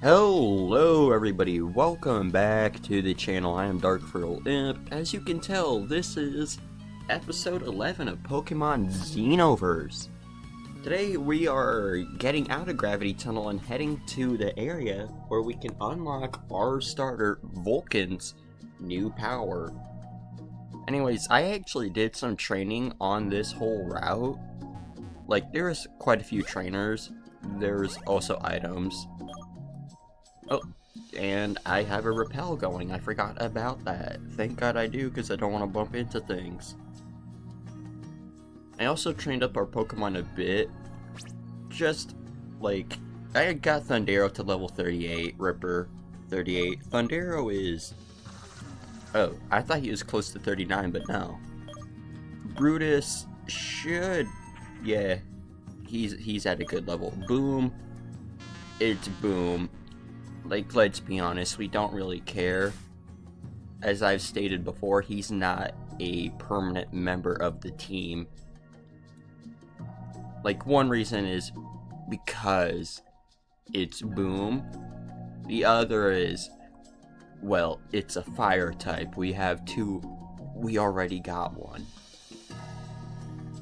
Hello everybody, welcome back to the channel. I am Imp. As you can tell, this is episode 11 of Pokemon Xenoverse. Today we are getting out of Gravity Tunnel and heading to the area where we can unlock our starter Vulcan's new power. Anyways, I actually did some training on this whole route. Like, there's quite a few trainers. There's also items. Oh, and I have a rappel going. I forgot about that. Thank God I do, because I don't want to bump into things. I also trained up our Pokemon a bit. Just, like, I got Thundero to level 38, Ripper 38. Thundero is... Oh, I thought he was close to 39, but no. Brutus should... Yeah, he's at a good level. Boom. It's Boom. Like, let's be honest, we don't really care. As I've stated before, he's not a permanent member of the team. Like, one reason is because it's Boom. The other is, well, it's a fire type. We have two. We already got one.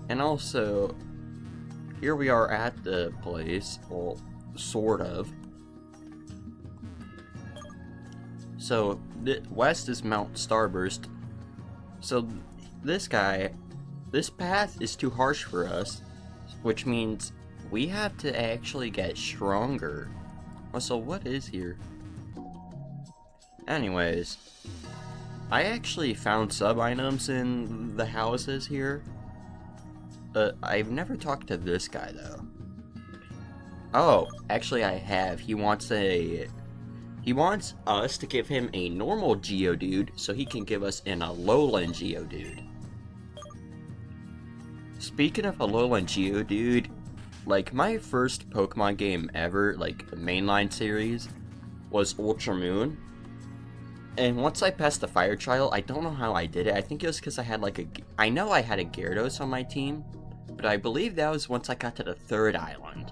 And also, here we are at the place, well, sort of. So, west is Mt.Starburst. So, this path is too harsh for us, which means we have to actually get stronger. So, what is here? Anyways, I actually found sub-items in the houses here. I've never talked to this guy, though. Oh, actually I have. He wants us to give him a normal Geodude so he can give us an Alolan Geodude. Speaking of Alolan Geodude, like, my first Pokemon game ever, like the mainline series, was Ultra Moon. And once I passed the fire trial, I don't know how I did it. I think it was because I had I know I had a Gyarados on my team, but I believe that was once I got to the third island.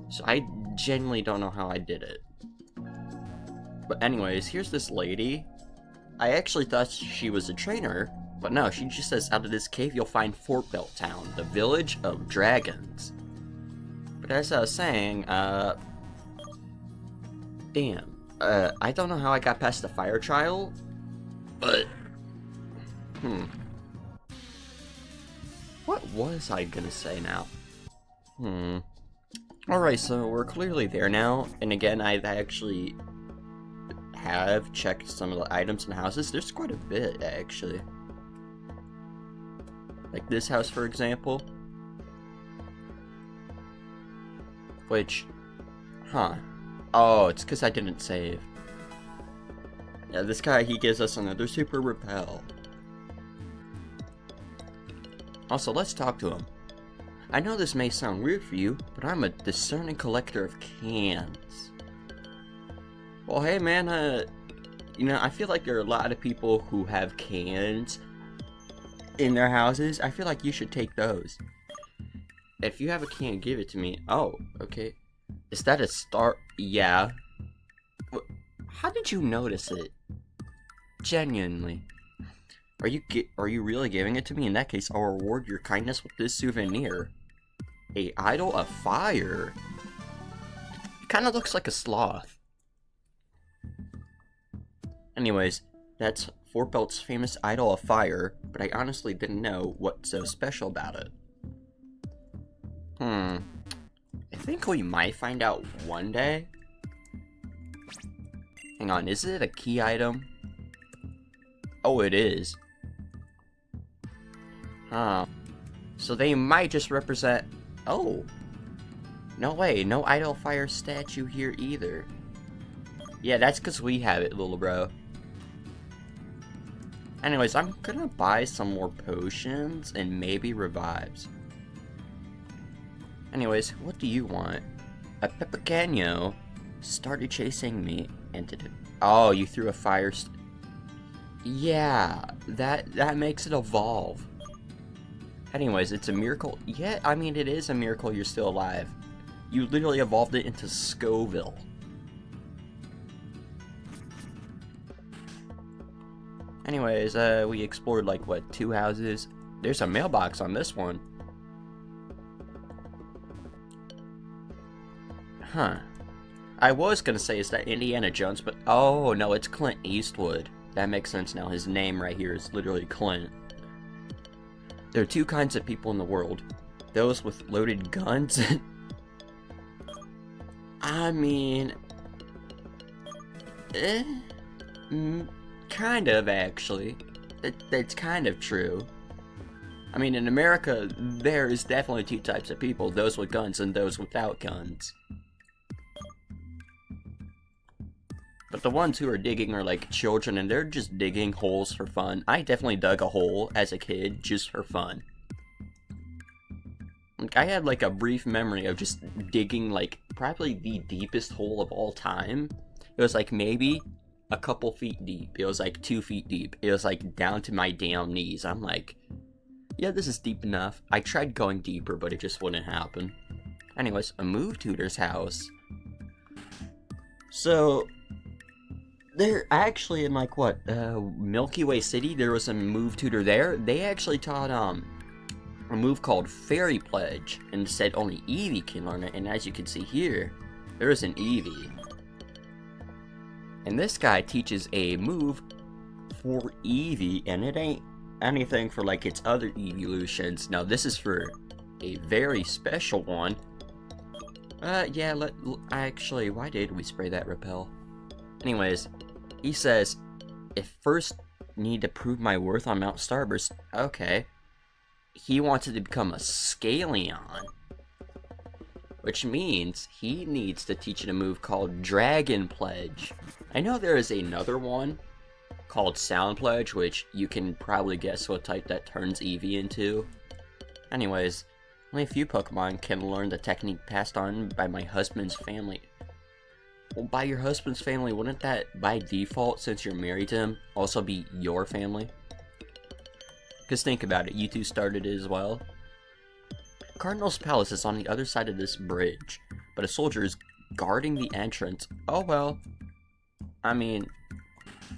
So I genuinely don't know how I did it. But anyways, here's this lady. I actually thought she was a trainer, but no, she just says, out of this cave you'll find Fort Belt Town, the village of dragons. But as I was saying, damn. I don't know how I got past the fire trial, but, what was I gonna say now? Alright, so we're clearly there now, and again, I actually have checked some of the items in houses. There's quite a bit, actually. Like this house, for example. Which, oh, it's because I didn't save. Yeah, this guy, he gives us another super repel. Also, let's talk to him. I know this may sound weird for you, but I'm a discerning collector of cans. Well, hey man, you know, I feel like there are a lot of people who have cans in their houses. I feel like you should take those. If you have a can, give it to me. Oh, okay. Is that a star? Yeah. How did you notice it? Genuinely. Are you really giving it to me? In that case, I'll reward your kindness with this souvenir. A idol of fire. It kind of looks like a sloth. Anyways, that's Fort Belt's famous idol of fire, but I honestly didn't know what's so special about it. I think we might find out one day. Hang on, is it a key item? Oh, it is. So they might just represent... Oh! No way, no idol of fire statue here either. Yeah, that's because we have it, little bro. Anyways, I'm gonna buy some more potions and maybe revives. Anyways, what do you want? A Pepicano started chasing me and oh, you threw a fire yeah, that makes it evolve. Anyways, it's a miracle. Yeah, I mean, it is a miracle you're still alive. You literally evolved it into Scoville. Anyways, we explored like, what, 2 houses? There's a mailbox on this one. Huh. I was gonna say, is that Indiana Jones, but oh no, it's Clint Eastwood. That makes sense now. His name right here is literally Clint. There are 2 kinds of people in the world. Those with loaded guns. I mean... kind of, actually. That's kind of true. I mean, in America, there is definitely 2 types of people. Those with guns and those without guns. But the ones who are digging are like children, and they're just digging holes for fun. I definitely dug a hole as a kid just for fun. Like, I had like a brief memory of just digging like probably the deepest hole of all time. It was like maybe a couple feet deep. It was like 2 feet deep. It was like down to my damn knees. I'm like, yeah, this is deep enough. I tried going deeper, but it just wouldn't happen. Anyways, a move tutor's house. So... they're actually in like what, Milky Way City. There was a move tutor there. They actually taught a move called Fairy Pledge and said only Eevee can learn it. And as you can see here, there is an Eevee. And this guy teaches a move for Eevee, and it ain't anything for like its other evolutions. Now this is for a very special one. Yeah. Actually, why did we spray that repel? Anyways. He says, if first need to prove my worth on Mt.Starburst, okay. He wanted to become a Scaleon. Which means he needs to teach it a move called Dragon Pledge. I know there is another one called Sound Pledge, which you can probably guess what type that turns Eevee into. Anyways, only a few Pokemon can learn the technique passed on by my husband's family. Well, by your husband's family, wouldn't that, by default, since you're married to him, also be your family? Because think about it, you 2 started it as well. Cardinal's Palace is on the other side of this bridge, but a soldier is guarding the entrance. Oh well. I mean,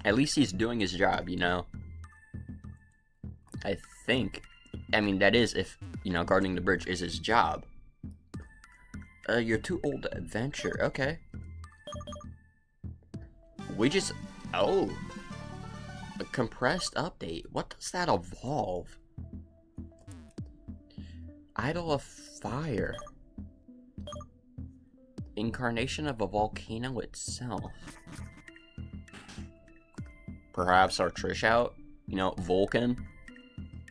at least he's doing his job, you know? I think. I mean, that is if, you know, guarding the bridge is his job. You're too old to adventure. Okay. We just... oh. A compressed update. What does that evolve? Idol of Fire. Incarnation of a volcano itself. Perhaps our Trish out? You know, Vulcan?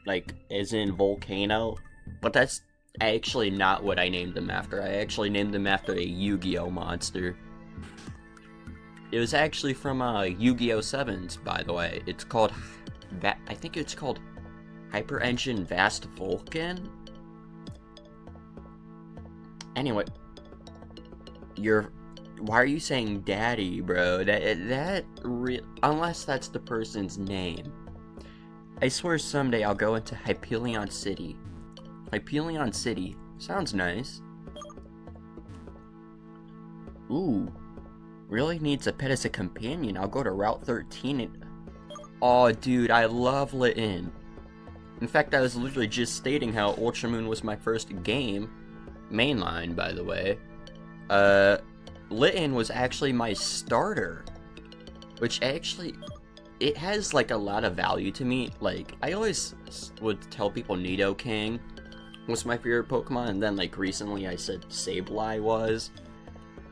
Like, as in volcano? But that's actually not what I named them after. I actually named them after a Yu-Gi-Oh monster. It was actually from Yu-Gi-Oh! 7s, by the way. It's called... I think it's called Hyper Engine Vast Vulcan? Anyway. Why are you saying daddy, bro? Unless that's the person's name. I swear someday I'll go into Hyperion City. Hyperion City. Sounds nice. Ooh. Really needs a pet as a companion. I'll go to Route 13 and... oh, dude, I love Litten. In fact, I was literally just stating how Ultramoon was my first game. Mainline, by the way. Litten was actually my starter. Which actually... it has, like, a lot of value to me. Like, I always would tell people Nidoking was my favorite Pokemon. And then, like, recently I said Sableye was.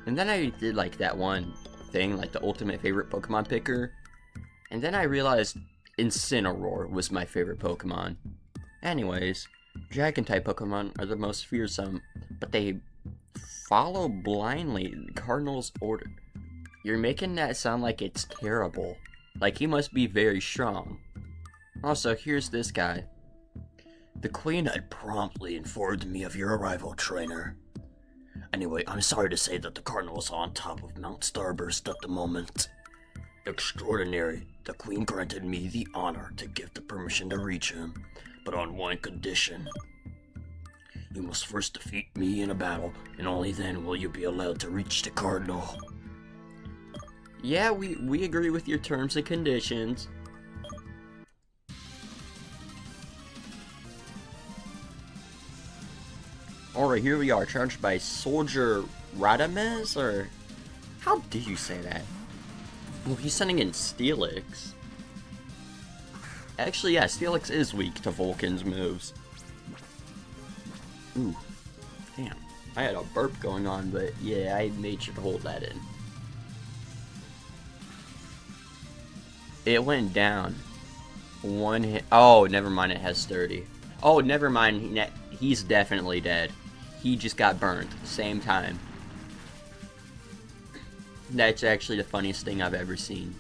And then I did like that one thing, like the ultimate favorite Pokemon picker. And then I realized Incineroar was my favorite Pokemon. Anyways, Dragon-type Pokemon are the most fearsome, but they follow blindly Cardinal's order. You're making that sound like it's terrible. Like he must be very strong. Also, here's this guy. The Queen had promptly informed me of your arrival, trainer. Anyway, I'm sorry to say that the Cardinal is on top of Mt.Starburst at the moment. Extraordinary. The Queen granted me the honor to give the permission to reach him, but on one condition. You must first defeat me in a battle, and only then will you be allowed to reach the Cardinal. Yeah, we agree with your terms and conditions. Alright, here we are, charged by Soldier Radames, or... How do you say that? Well, he's sending in Steelix. Actually, yeah, Steelix is weak to Vulcan's moves. Ooh. Damn. I had a burp going on, but yeah, I made sure to hold that in. It went down. One hit. Oh, never mind, it has 30. Oh, never mind, he's definitely dead. He just got burned at the same time. That's actually the funniest thing I've ever seen.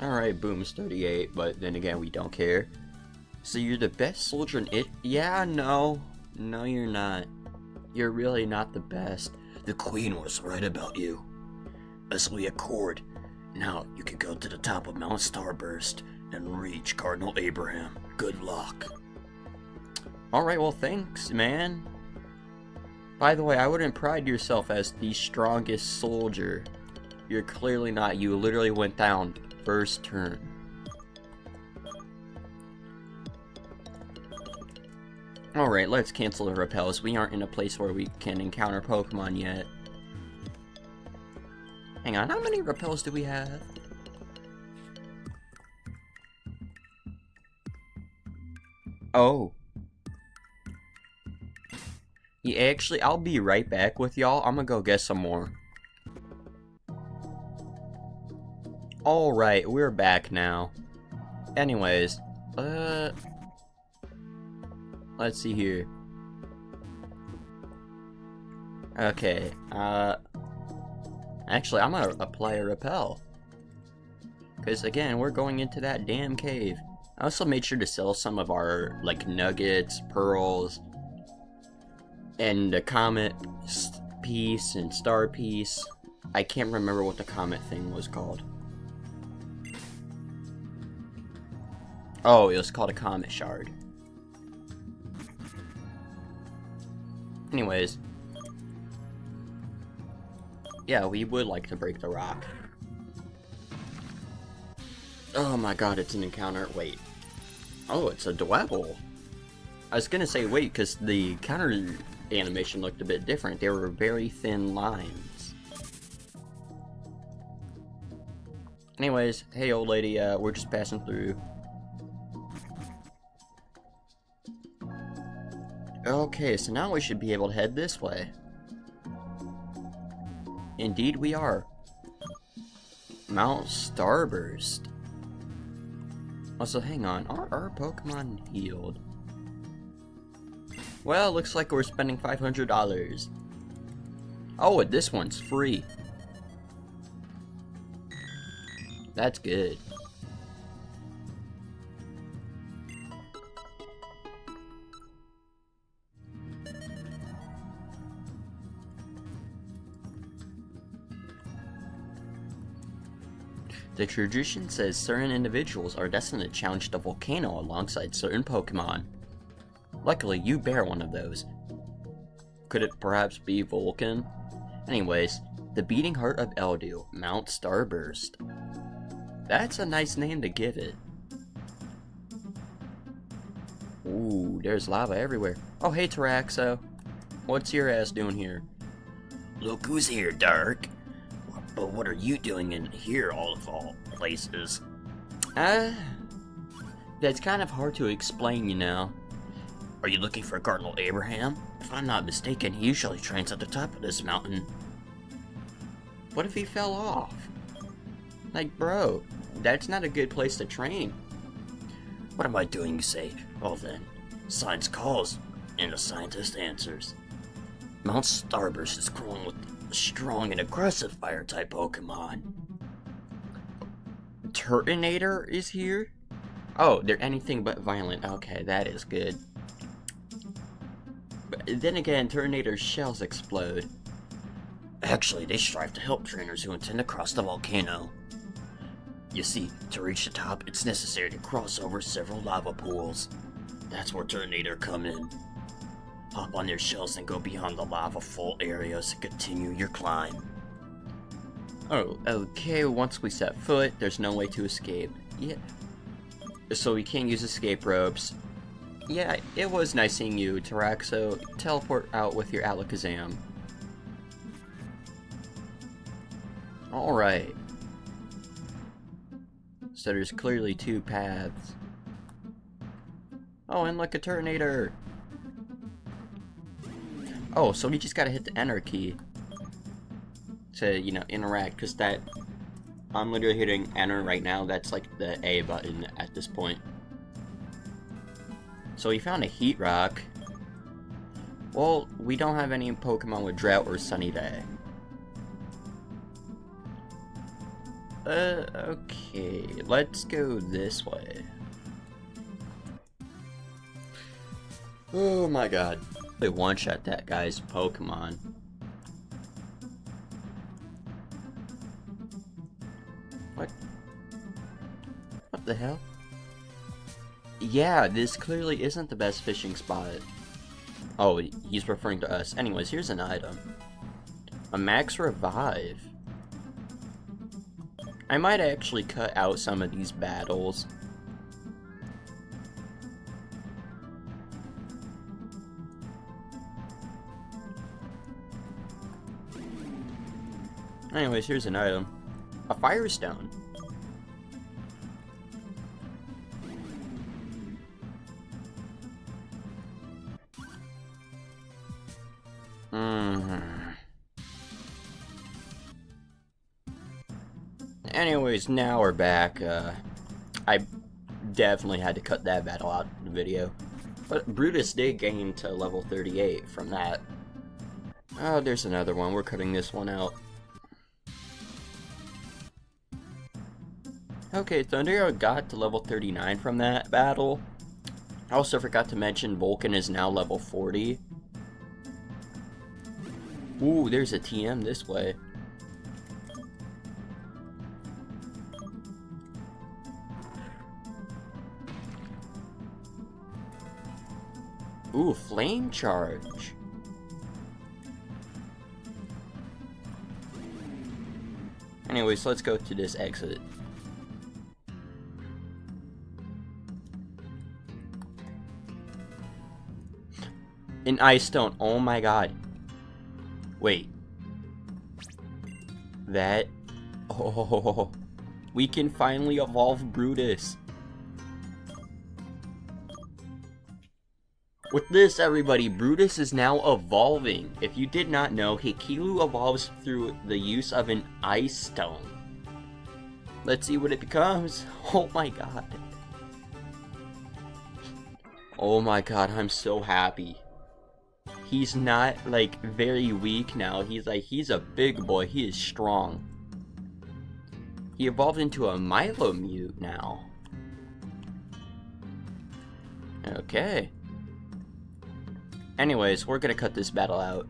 Alright, Boom's 38, but then again, we don't care. So you're the best soldier in it? Yeah, no. No, you're not. You're really not the best. The Queen was right about you. As we accord, now you can go to the top of Mt.Starburst and reach Cardinal Abraham. Good luck. Alright, well thanks, man. By the way, I wouldn't pride yourself as the strongest soldier. You're clearly not. You literally went down first turn. Alright, let's cancel the repels. We aren't in a place where we can encounter Pokemon yet. Hang on, how many repels do we have? Oh. Yeah, actually, I'll be right back with y'all. I'm gonna go get some more. Alright, we're back now. Anyways, let's see here. Okay, actually, I'm gonna apply a repel. Because, again, we're going into that damn cave. I also made sure to sell some of our, like, nuggets, pearls, and the comet piece and star piece. I can't remember what the comet thing was called. Oh, it was called a comet shard. Anyways. Yeah, we would like to break the rock. Oh my god, it's an encounter. Wait. Oh, it's a Dwebble. I was gonna say wait, because the counter animation looked a bit different. There were very thin lines. Anyways, hey old lady, we're just passing through. Okay, so now we should be able to head this way. Indeed we are. Mt.Starburst. Also, hang on, are our Pokemon healed? Well, looks like we're spending $500. Oh, and this one's free. That's good. The tradition says certain individuals are destined to challenge the volcano alongside certain Pokemon. Luckily, you bear one of those. Could it perhaps be Vulcan? Anyways, the beating heart of Eldu, Mt.Starburst. That's a nice name to give it. Ooh, there's lava everywhere. Oh, hey Taraxo. What's your ass doing here? Look who's here, Dark. But what are you doing in here, all of all places? That's kind of hard to explain, you know. Are you looking for Cardinal Abraham? If I'm not mistaken, he usually trains at the top of this mountain. What if he fell off? Like, bro, that's not a good place to train. What am I doing, you say? Well then, science calls, and a scientist answers. Mt.Starburst is growing with strong and aggressive fire-type Pokemon. Turtonator is here? Oh, they're anything but violent. Okay, that is good. But then again, Turtonator's shells explode. Actually, they strive to help trainers who intend to cross the volcano. You see, to reach the top, it's necessary to cross over several lava pools. That's where Turtonator come in. Hop on their shells and go beyond the lava full areas and continue your climb. Oh, okay, once we set foot, there's no way to escape. Yeah. So we can't use escape ropes. Yeah, it was nice seeing you, Taraxo. Teleport out with your Alakazam. Alright. So there's clearly two paths. Oh, and look, a Turtonator! Oh, so we just gotta hit the enter key to, you know, interact, because that... I'm literally hitting enter right now, that's like the A button at this point. So we found a Heat Rock. Well, we don't have any Pokemon with Drought or Sunny Day. Okay, let's go this way. Oh my god. They one-shot that guy's Pokemon. What? What the hell? Yeah, this clearly isn't the best fishing spot. Oh, he's referring to us. Anyways, here's an item. A Max Revive. I might actually cut out some of these battles. Anyways, here's an item. A Firestone. Anyways, now we're back. I definitely had to cut that battle out of the video. But Brutus did gain to level 38 from that. Oh, there's another one. We're cutting this one out. Okay, Thundero got to level 39 from that battle. I also forgot to mention Vulcan is now level 40. Ooh, there's a TM this way. Ooh, Flame Charge. Anyways, let's go to this exit. An Ice Stone, oh my god. Wait. That... Oh, we can finally evolve Brutus. With this, everybody, Brutus is now evolving. If you did not know, Hikilu evolves through the use of an Ice Stone. Let's see what it becomes. Oh my god. Oh my god, I'm so happy. He's not, like, very weak now. He's a big boy. He is strong. He evolved into a Milo-Mute now. Okay. Anyways, we're gonna cut this battle out.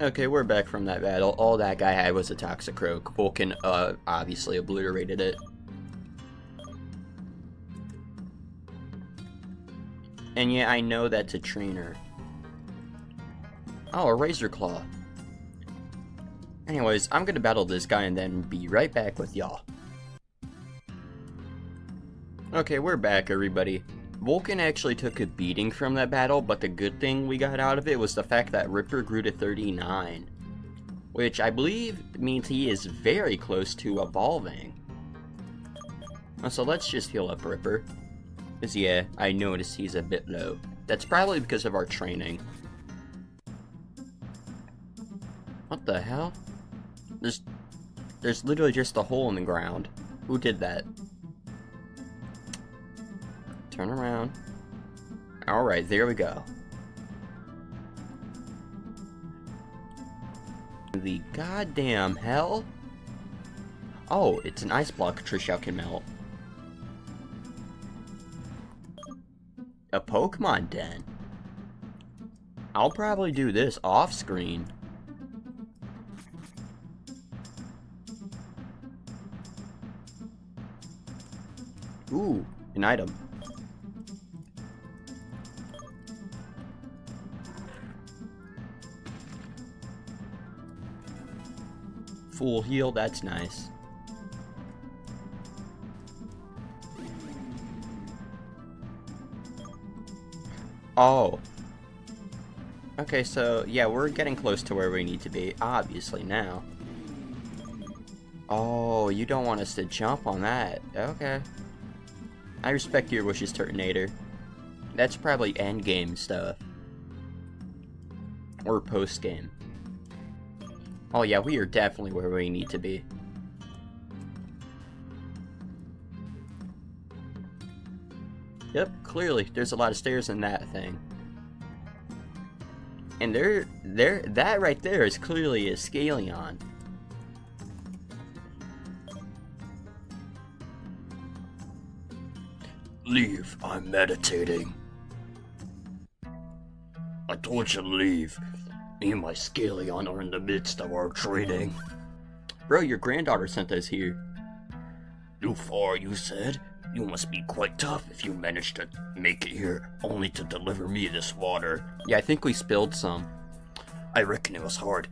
Okay, we're back from that battle. All that guy had was a Toxicroak. Vulcan, obviously obliterated it. And yeah, I know that's a trainer. Oh, a Razor Claw. Anyways, I'm gonna battle this guy and then be right back with y'all. Okay, we're back, everybody. Vulcan actually took a beating from that battle, but the good thing we got out of it was the fact that Ripper grew to 39. Which I believe means he is very close to evolving. So let's just heal up Ripper. Because yeah, I noticed he's a bit low. That's probably because of our training. What the hell? There's literally just a hole in the ground. Who did that? Turn around. Alright, there we go. The goddamn hell? Oh, it's an ice block Trishelle can melt. A Pokemon Den. I'll probably do this off screen. Ooh, an item. full heal, that's nice. Oh. Okay, so, yeah, we're getting close to where we need to be, obviously, now. Oh, you don't want us to jump on that. Okay. I respect your wishes, Turtonator. That's probably endgame stuff. Or post-game. Oh yeah, we are definitely where we need to be. Yep, clearly, there's a lot of stairs in that thing. And that right there is clearly a Scaleon. Leave, I'm meditating. I told you to leave. Me and my Scaleon are in the midst of our training. Bro, your granddaughter sent us here. You far, you said? You must be quite tough if you managed to make it here, only to deliver me this water. Yeah, I think we spilled some. I reckon it was hard.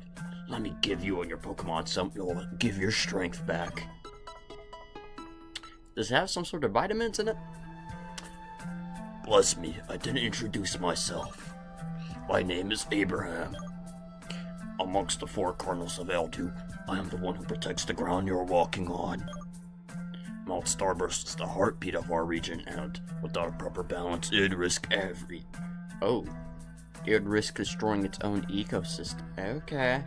Let me give you and your Pokemon something that will give your strength back. Does it have some sort of vitamins in it? Bless me, I didn't introduce myself. My name is Abraham. Amongst the 4 cardinals of Eldu, I am the one who protects the ground you're walking on. Mt.Starburst is the heartbeat of our region, and without proper balance, it'd risk every... Oh. It would risk destroying its own ecosystem. Okay.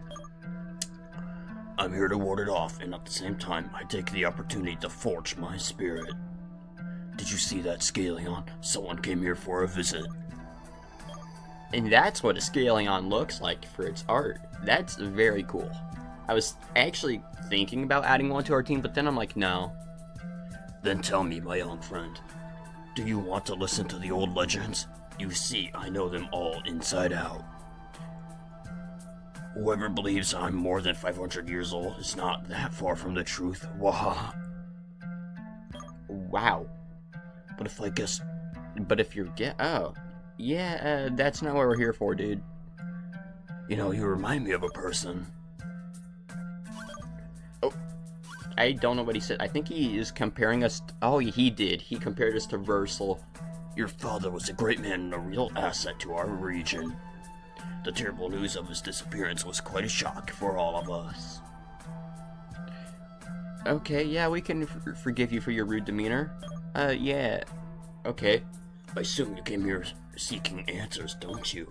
I'm here to ward it off, and at the same time, I take the opportunity to forge my spirit. Did you see that, Scaleon? Someone came here for a visit. And that's what a Scaleon looks like for its art. That's very cool. I was actually thinking about adding one to our team, but then I'm like, no. Then tell me, my young friend, do you want to listen to the old legends? You see, I know them all inside out. Whoever believes I'm more than 500 years old is not that far from the truth. Waha. Wow. But if I guess... But if you're oh. Yeah, that's not what we're here for, dude. You know, you remind me of a person. Oh. I don't know what he said. I think he is comparing us... Oh, he did. He compared us to Versal. Your father was a great man and a real asset to our region. The terrible news of his disappearance was quite a shock for all of us. Okay, yeah, we can forgive you for your rude demeanor. Yeah. Okay. I assume you came here seeking answers, don't you?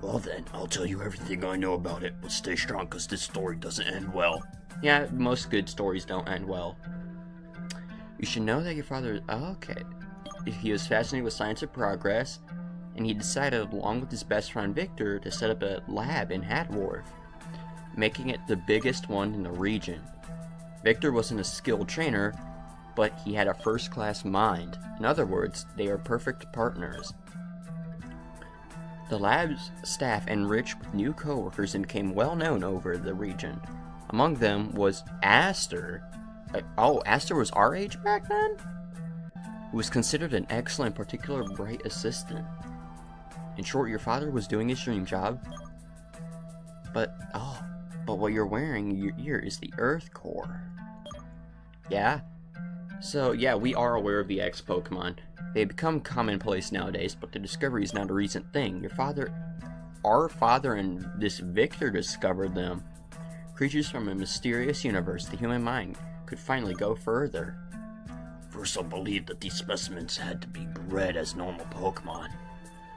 Well then, I'll tell you everything I know about it, but stay strong because this story doesn't end well. Yeah, most good stories don't end well. You should know that your father... Okay. He was fascinated with science and progress, and he decided, along with his best friend Victor, to set up a lab in Hatdwarf, making it the biggest one in the region. Victor wasn't a skilled trainer, but he had a first-class mind. In other words, they are perfect partners. The lab's staff enriched with new co-workers and became well-known over the region. Among them was Aster. Oh, Aster was our age back then? Who was considered an excellent, particular bright assistant. In short, your father was doing his dream job. But what you're wearing in your ear is the Earth Core. Yeah? So, yeah, we are aware of the X Pokemon. They become commonplace nowadays, but the discovery is not a recent thing. Our father and this Victor discovered them. Creatures from a mysterious universe, the human mind could finally go further. First, I believed that these specimens had to be bred as normal Pokemon,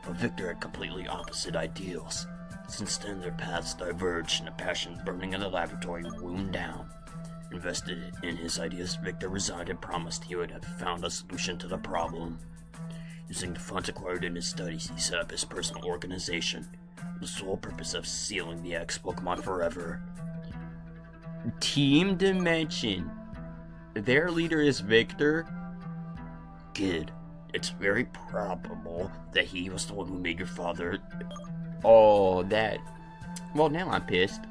but Victor had completely opposite ideals. Since then, their paths diverged and a passion burning in the laboratory wound down. Invested in his ideas, Victor resigned and promised he would have found a solution to the problem. Using the funds acquired in his studies, he set up his personal organization, with the sole purpose of sealing the X-Pokemon forever. Team Dimension. Their leader is Victor? Kid, it's very probable that he was the one who made your father... Oh, that... Well, now I'm pissed.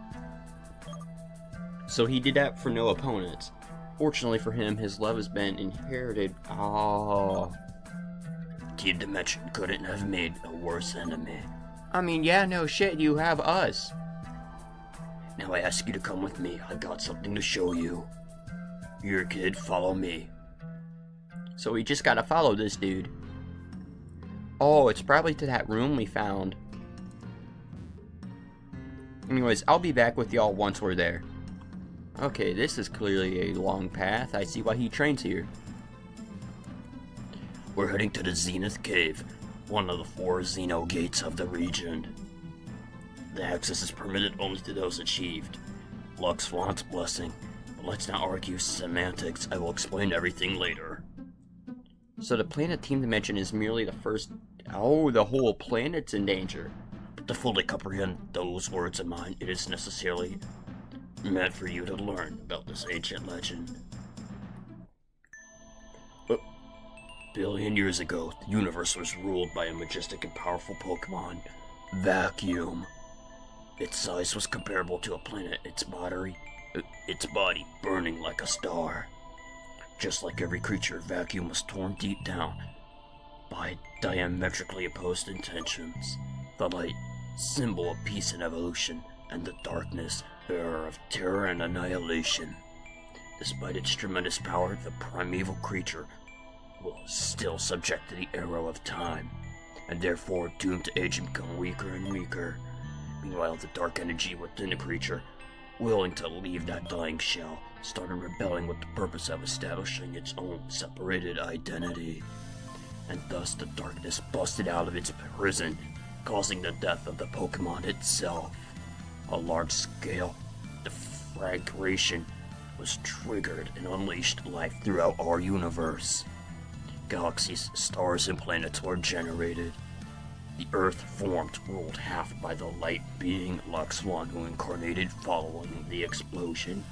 So he did that for no opponents. Fortunately for him, his love has been inherited. Oh. Team Dimension couldn't have made a worse enemy. I mean, yeah, no shit, you have us. Now I ask you to come with me. I've got something to show you. Here, kid, follow me. So we just gotta follow this dude. Oh, it's probably to that room we found. Anyways, I'll be back with y'all once we're there. Okay, this is clearly a long path. I see why he trains here. We're heading to the Zenith Cave, one of the 4 Xeno gates of the region. The access is permitted only to those achieved. Lux Flaunt's blessing. But let's not argue semantics. I will explain everything later. So the planet Team Dimension is merely the first... Oh, the whole planet's in danger. But to fully comprehend those words of mine, it is necessarily meant for you to learn about this ancient legend. A billion years ago, the universe was ruled by a majestic and powerful Pokemon, Vacuum. Its size was comparable to a planet, its body burning like a star. Just like every creature, Vacuum was torn deep down by diametrically opposed intentions. The light, symbol of peace and evolution, and the darkness, bearer of terror and annihilation. Despite its tremendous power, the primeval creature was still subject to the arrow of time, and therefore doomed to age and become weaker and weaker. Meanwhile, the dark energy within the creature, willing to leave that dying shell, started rebelling with the purpose of establishing its own separated identity. And thus the darkness busted out of its prison, causing the death of the Pokemon itself. A large-scale deflagration was triggered and unleashed life throughout our universe. Galaxies, stars, and planets were generated. The Earth formed, ruled half by the light being Luxlon, who incarnated following the explosion,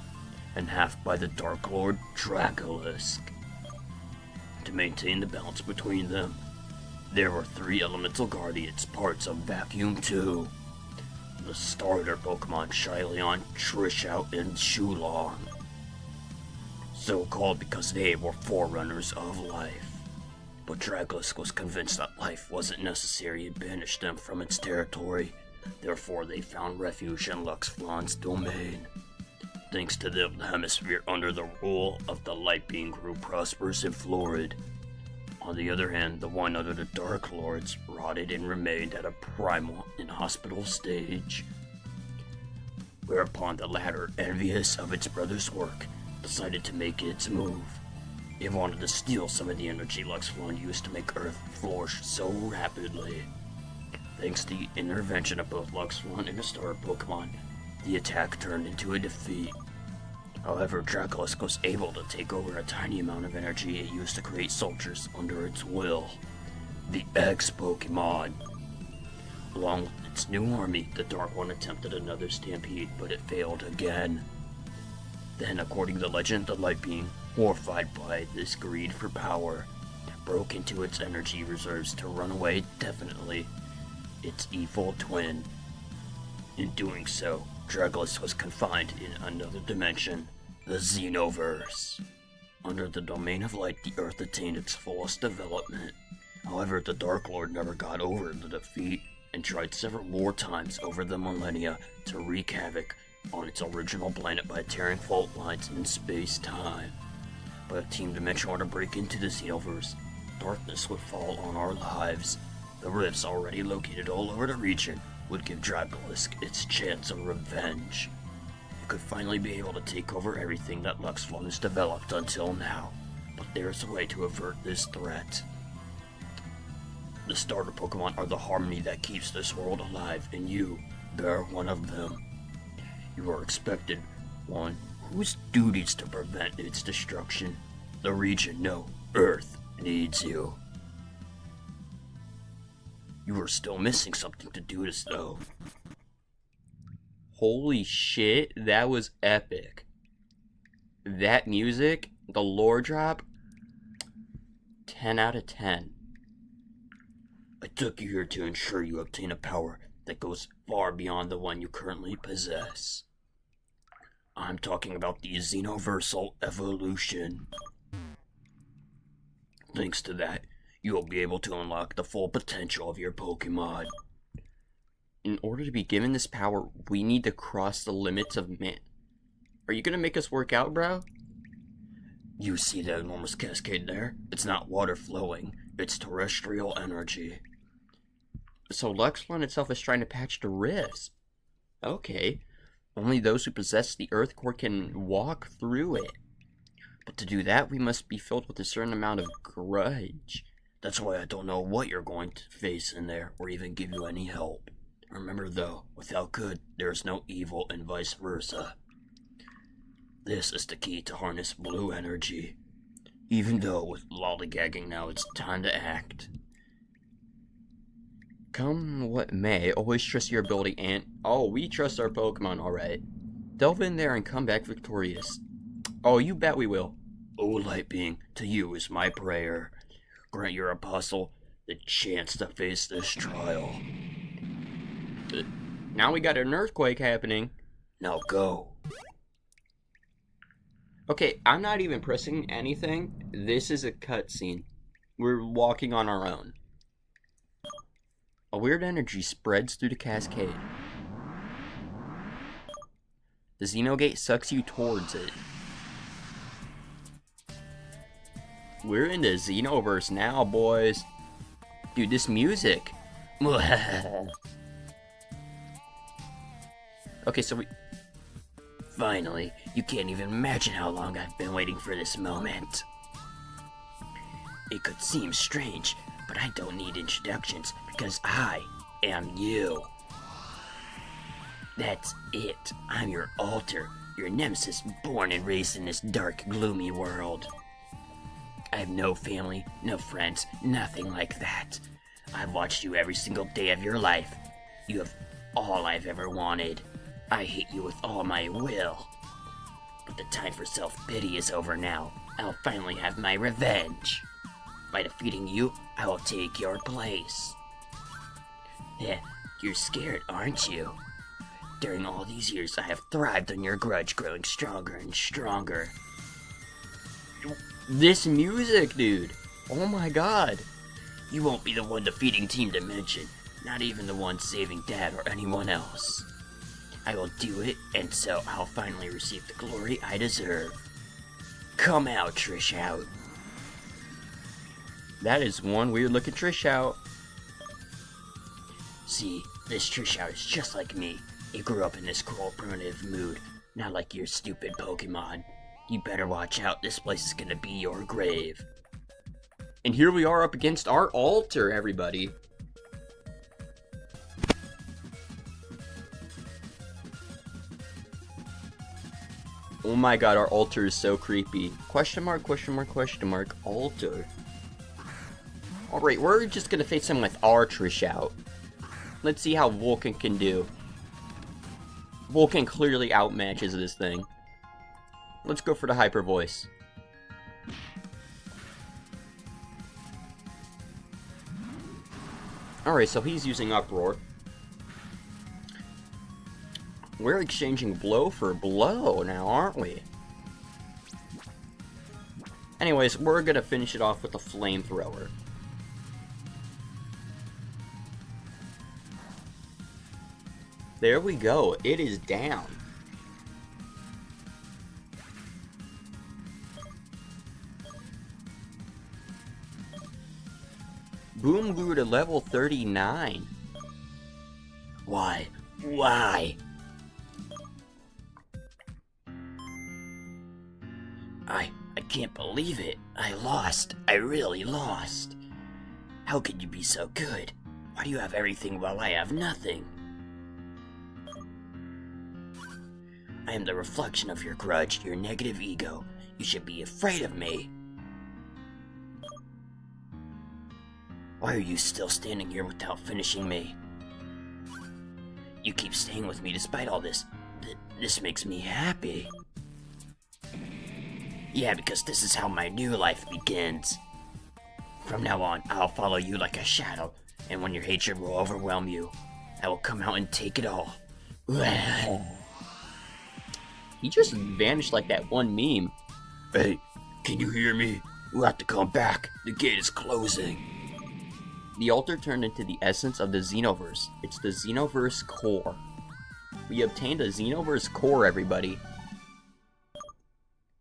and half by the Dark Lord Dragolisk. To maintain the balance between them, there were 3 elemental guardians, parts of Vacuum 2. The starter Pokemon Shylion, Trishout, and Shulong. So called because they were forerunners of life. But Dragolisk was convinced that life wasn't necessary and banished them from its territory. Therefore, they found refuge in Luxflawn's domain. Thanks to them, the hemisphere under the rule of the Light Being grew prosperous and florid. On the other hand, the one under the Dark Lords rotted and remained at a primal, inhospitable stage. Whereupon the latter, envious of its brother's work, decided to make its move. It wanted to steal some of the energy Luxflawn used to make Earth flourish so rapidly. Thanks to the intervention of both Luxflawn and the starter Pokemon, the attack turned into a defeat. However, Dracolisk was able to take over a tiny amount of energy it used to create soldiers under its will. The X-Pokemon. Along with its new army, the Dark One attempted another stampede, but it failed again. Then, according to the legend, the Light Being, horrified by this greed for power, broke into its energy reserves to run away definitely its evil twin. In doing so, Dragolisk was confined in another dimension, the Xenoverse. Under the domain of light, the Earth attained its fullest development. However, the Dark Lord never got over the defeat and tried several more times over the millennia to wreak havoc on its original planet by tearing fault lines in space-time. But if Team Dimension were to break into the Xenoverse, darkness would fall on our lives. The rifts already located all over the region would give Dragolisk its chance of revenge. It could finally be able to take over everything that Luxflawn has developed until now, but there's a way to avert this threat. The starter Pokemon are the harmony that keeps this world alive, and you bear one of them. You are expected one whose duty is to prevent its destruction. The region, no, Earth, needs you. You are still missing something to do this, though. Holy shit, that was epic. That music, the lore drop, 10 out of 10. I took you here to ensure you obtain a power that goes far beyond the one you currently possess. I'm talking about the Xenoversal evolution. Thanks to that, you will be able to unlock the full potential of your Pokemon. In order to be given this power, we need to cross the limits of man. Are you gonna make us work out, bro? You see that enormous cascade there? It's not water flowing, it's terrestrial energy. So Luxlon itself is trying to patch the rifts. Okay. Only those who possess the Earth Core can walk through it. But to do that, we must be filled with a certain amount of grudge. That's why I don't know what you're going to face in there, or even give you any help. Remember though, without good, there is no evil, and vice versa. This is the key to harness blue energy. Even though with lollygagging now, it's time to act. Come what may, always trust your ability and... Oh, we trust our Pokemon, alright. Delve in there and come back victorious. Oh, you bet we will. O Light Being, to you is my prayer. Grant your apostle the chance to face this trial. Now we got an earthquake happening. Now go. Okay, I'm not even pressing anything. This is a cutscene. We're walking on our own. A weird energy spreads through the cascade. The Xenogate sucks you towards it. We're in the Xenoverse now, boys. Dude, this music. Okay, so we... Finally, you can't even imagine how long I've been waiting for this moment. It could seem strange, but I don't need introductions because I am you. That's it. I'm your alter, your nemesis born and raised in this dark, gloomy world. I have no family, no friends, nothing like that. I've watched you every single day of your life. You have all I've ever wanted. I hate you with all my will. But the time for self-pity is over now. I'll finally have my revenge. By defeating you, I will take your place. Yeah, you're scared, aren't you? During all these years, I have thrived on your grudge growing stronger and stronger. This music, dude. Oh my god. You won't be the one defeating Team Dimension, not even the one saving Dad or anyone else. I will do it, and so I'll finally receive the glory I deserve. Come out, Trish out. That is one weird looking Trish out. See, this Trish out is just like me. It grew up in this cruel, primitive mood, not like your stupid Pokemon. You better watch out, this place is gonna be your grave. And here we are up against our altar, everybody. Oh my god, our altar is so creepy. Question mark, question mark, question mark, altar. Alright, we're just gonna face him with our Trish out. Let's see how Vulcan can do. Vulcan clearly outmatches this thing. Let's go for the hyper voice. Alright, so he's using Uproar. We're exchanging blow for blow now, aren't we? Anyways, we're gonna finish it off with a flamethrower. There we go, it is down. Boom grew to level 39. Why? Why? I can't believe it. I lost. I really lost. How could you be so good? Why do you have everything while I have nothing? I am the reflection of your grudge, your negative ego. You should be afraid of me. Why are you still standing here without finishing me? You keep staying with me despite all this. This makes me happy. Yeah, because this is how my new life begins. From now on, I'll follow you like a shadow, and when your hatred will overwhelm you, I will come out and take it all. He just vanished like that one meme. Hey, can you hear me? We'll have to come back. The gate is closing. The altar turned into the essence of the Xenoverse. It's the Xenoverse core. We obtained a Xenoverse core, everybody.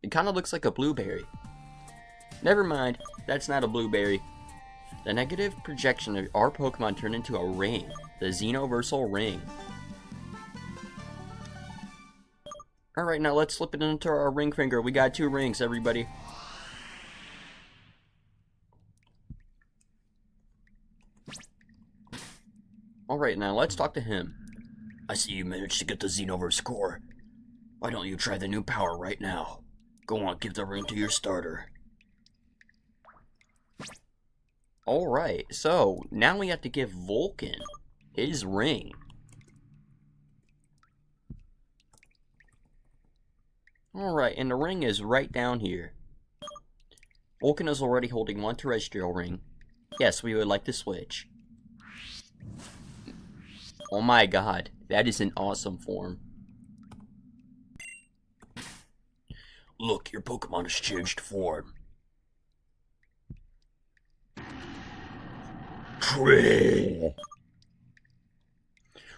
It kind of looks like a blueberry. Never mind, that's not a blueberry. The negative projection of our Pokemon turned into a ring. The Xenoversal ring. Alright, now let's slip it into our ring finger. We got 2 rings, everybody. Alright, now let's talk to him. I see you managed to get the Xenoverse core. Why don't you try the new power right now? Go on, give the ring to your starter. Alright, so now we have to give Vulcan his ring. Alright, and the ring is right down here. Vulcan is already holding 1 terrestrial ring. Yes, we would like to switch. Oh my god, that is an awesome form. Look, your Pokemon has changed form. Tree.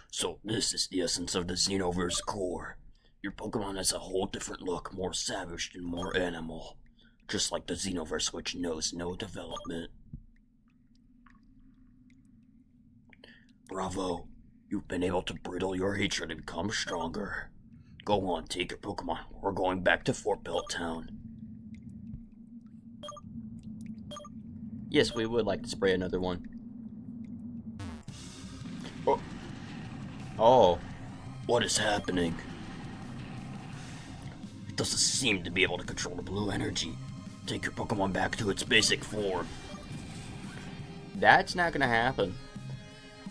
So this is the essence of the Xenoverse core. Your Pokemon has a whole different look, more savage and more animal. Just like the Xenoverse, which knows no development. Bravo. You've been able to brittle your hatred and become stronger. Go on, take your Pokemon. We're going back to Fort Belt Town. Yes, we would like to spray another one. Oh. What is happening? It doesn't seem to be able to control the blue energy. Take your Pokemon back to its basic form. That's not gonna happen.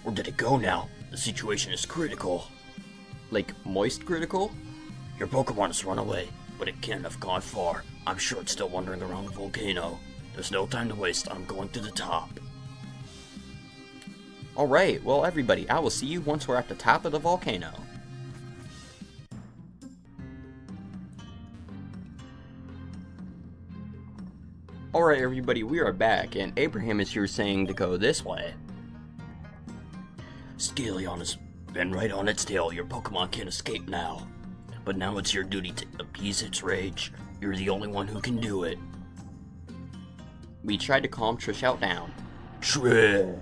Where did it go now? The situation is critical. Like, moist critical? Your Pokemon has run away, but it can't have gone far. I'm sure it's still wandering around the volcano. There's no time to waste. I'm going to the top. Alright, well everybody, I will see you once we're at the top of the volcano. Alright everybody, we are back, and Abraham is here saying to go this way. Scaleon has been right on its tail. Your Pokemon can't escape now. But now it's your duty to appease its rage. You're the only one who can do it. We tried to calm Trishout down. Trish!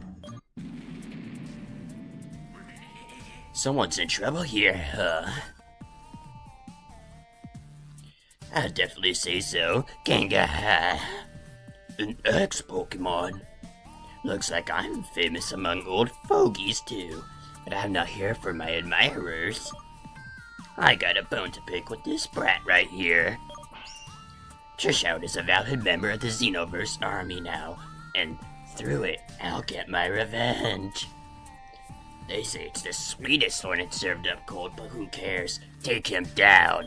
Someone's in trouble here, huh? I'd definitely say so. Gengar. An ex-Pokemon. Looks like I'm famous among old fogies too, but I'm not here for my admirers. I got a bone to pick with this brat right here. Trishout is a valid member of the Xenoverse army now, and through it, I'll get my revenge. They say it's the sweetest when it's served up cold, but who cares? Take him down.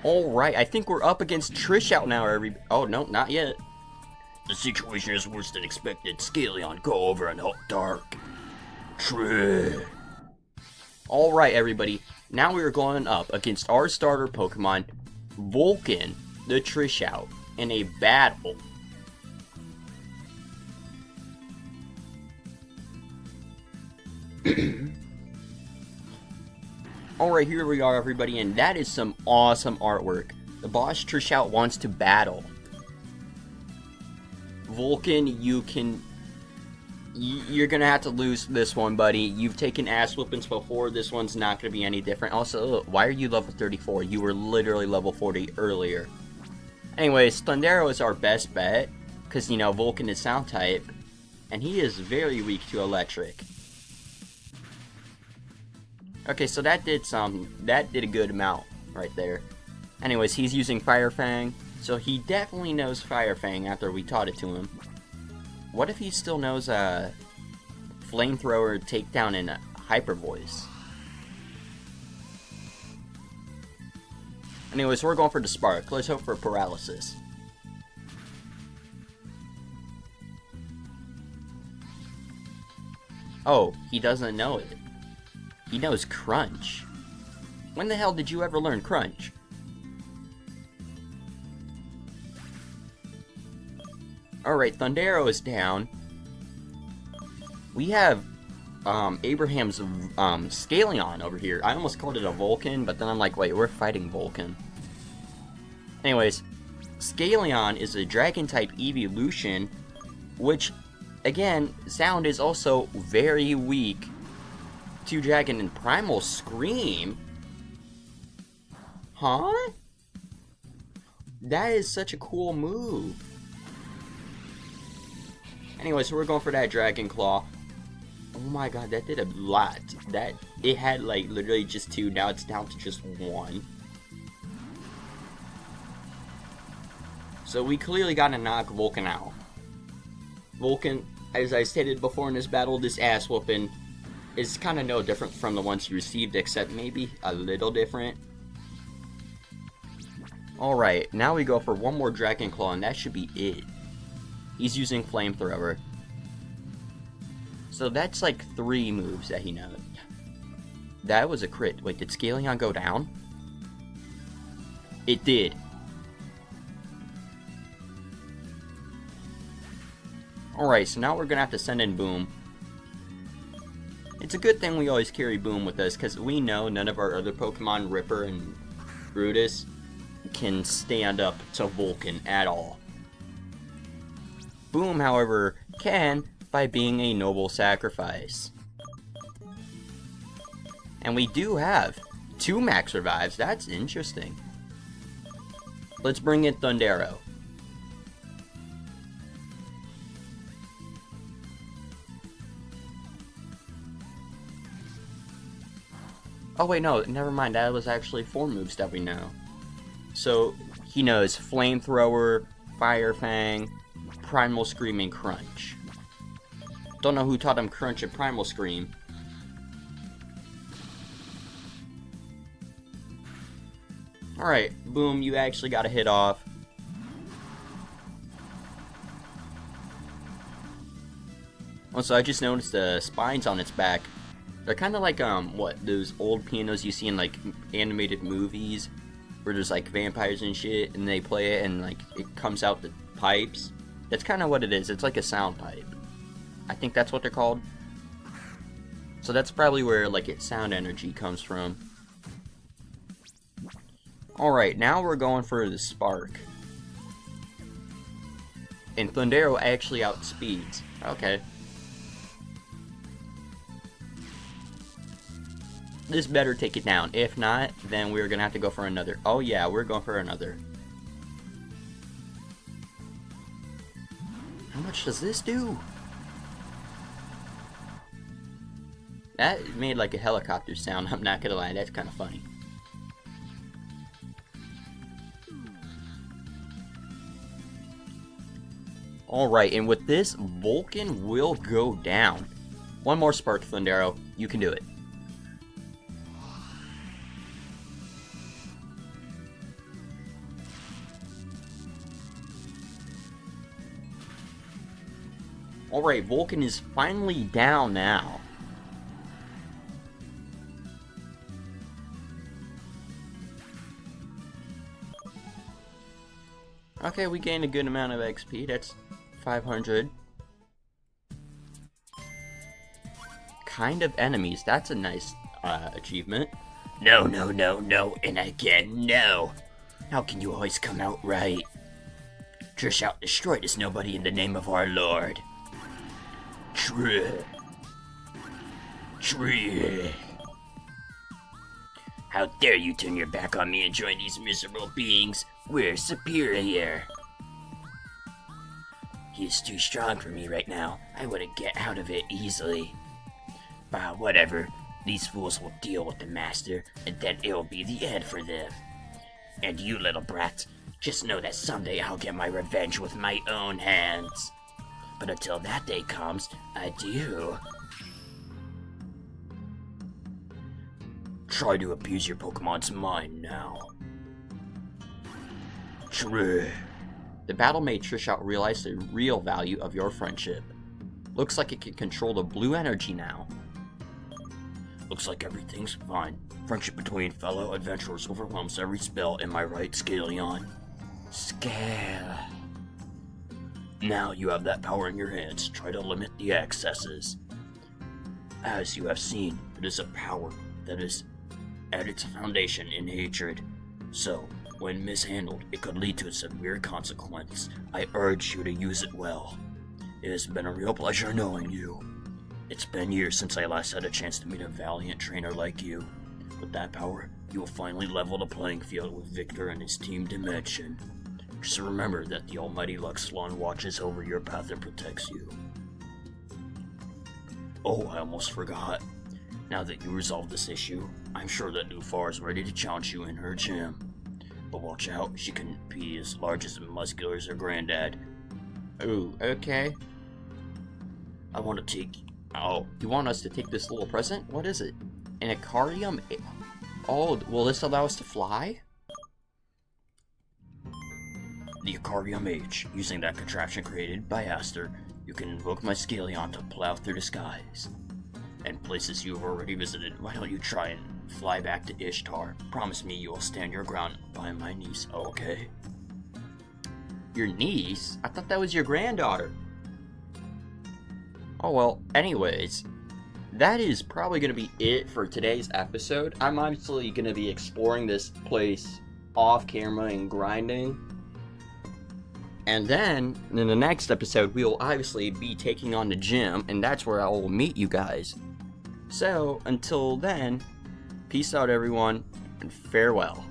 Alright, I think we're up against Trishout now, oh, no, not yet. The situation is worse than expected. Scaleon, go over and help Dark. Trish. Alright, everybody. Now we are going up against our starter Pokemon, Vulcan, the Trishout, in a battle. Alright, here we are, everybody, and that is some awesome artwork. The boss Trishout wants to battle. Vulcan, you're gonna have to lose this one, buddy. You've taken ass whoopings before. This one's not gonna be any different. Also, why are you level 34? You were literally level 40 earlier. Anyways, Thundero is our best bet, because, you know, Vulcan is sound type, and he is very weak to electric. Okay, so that did a good amount right there. Anyways, he's using Fire Fang, so he definitely knows Fire Fang after we taught it to him. What if he still knows Flamethrower, Takedown, and Hyper Voice? Anyways, we're going for the Spark. Let's hope for Paralysis. Oh, he doesn't know it. He knows Crunch. When the hell did you ever learn Crunch? Alright, Thundero is down. We have Abraham's Scaleon over here. I almost called it a Vulcan, but then I'm like, wait, we're fighting Vulcan. Anyways, Scaleon is a dragon-type evolution, which, again, sound is also very weak to Dragon and Primal Scream. Huh? That is such a cool move. Anyway, so we're going for that Dragon Claw. Oh my god, that did a lot. That, it had like literally just 2, now it's down to just 1. So we clearly gotta knock Vulcan out. Vulcan, as I stated before in this battle, this ass whooping is kind of no different from the ones you received, except maybe a little different. Alright, now we go for one more Dragon Claw, and that should be it. He's using Flamethrower. So that's like 3 moves that he knows. That was a crit. Wait, did Scaleon go down? It did. Alright, so now we're gonna have to send in Boom. It's a good thing we always carry Boom with us, because we know none of our other Pokemon, Ripper and Brutus, can stand up to Vulcan at all. Boom, however, can by being a noble sacrifice. And we do have 2 max revives. That's interesting. Let's bring in Thundero. Oh wait, no, never mind. That was actually 4 moves that we know. So he knows Flamethrower, Fire Fang, Primal Scream, and Crunch. Don't know who taught him Crunch and Primal Scream. Alright, Boom, you actually got a hit off. Also, I just noticed the spines on its back. They're kind of like, what, those old pianos you see in, like, animated movies? Where there's, like, vampires and shit, and they play it, and, like, it comes out the pipes. That's kind of what it is. It's like a sound pipe. I think that's what they're called. So that's probably where, like, its sound energy comes from. Alright, now we're going for the Spark. And Thundero actually outspeeds. Okay. This better take it down. If not, then we're gonna have to go for another. Oh yeah, we're going for another. How much does this do? That made like a helicopter sound, I'm not gonna lie, that's kind of funny. Alright, and with this, Vulcan will go down. One more Spark, Thundero. You can do it. Alright, Vulcan is finally down now. Okay, we gained a good amount of XP. That's 500. Kind of enemies. That's a nice achievement. No, no, no, no, and again, no. How can you always come out right? Trish out destroyed is nobody in the name of our Lord. True. How dare you turn your back on me and join these miserable beings? We're superior. He's too strong for me right now. I wouldn't get out of it easily. But whatever. These fools will deal with the master, and then it'll be the end for them. And you little brats, just know that someday I'll get my revenge with my own hands. But until that day comes, adieu. Try to appease your Pokemon's mind now. True. The battle made Trishout realize the real value of your friendship. Looks like it can control the blue energy now. Looks like everything's fine. Friendship between fellow adventurers overwhelms every spell, am I right, Scaleon? Scale. Now you have that power in your hands. Try to limit the excesses. As you have seen, it is a power that is at its foundation in hatred. So, when mishandled, it could lead to a severe consequence. I urge you to use it well. It has been a real pleasure knowing you. It's been years since I last had a chance to meet a valiant trainer like you. With that power, you will finally level the playing field with Victor and his team Dimension. Just remember that the almighty Luxlon watches over your path and protects you. Oh, I almost forgot. Now that you resolved this issue, I'm sure that Nufar is ready to challenge you in her gym. But watch out, she can be as large as and muscular as her granddad. Ooh, okay. I want to take... Oh, you want us to take this little present? What is it? An Icarium? Oh, will this allow us to fly? The Icarium H. Using that contraption created by Aster, you can invoke my Scaleon to plow through the skies. And places you have already visited, why don't you try and fly back to Ishtar? Promise me you will stand your ground by my niece, okay? Your niece? I thought that was your granddaughter. Oh well, anyways, that is probably going to be it for today's episode. I'm obviously going to be exploring this place off camera and grinding. And then, in the next episode, we will obviously be taking on the gym, and that's where I will meet you guys. So, until then, peace out everyone, and farewell.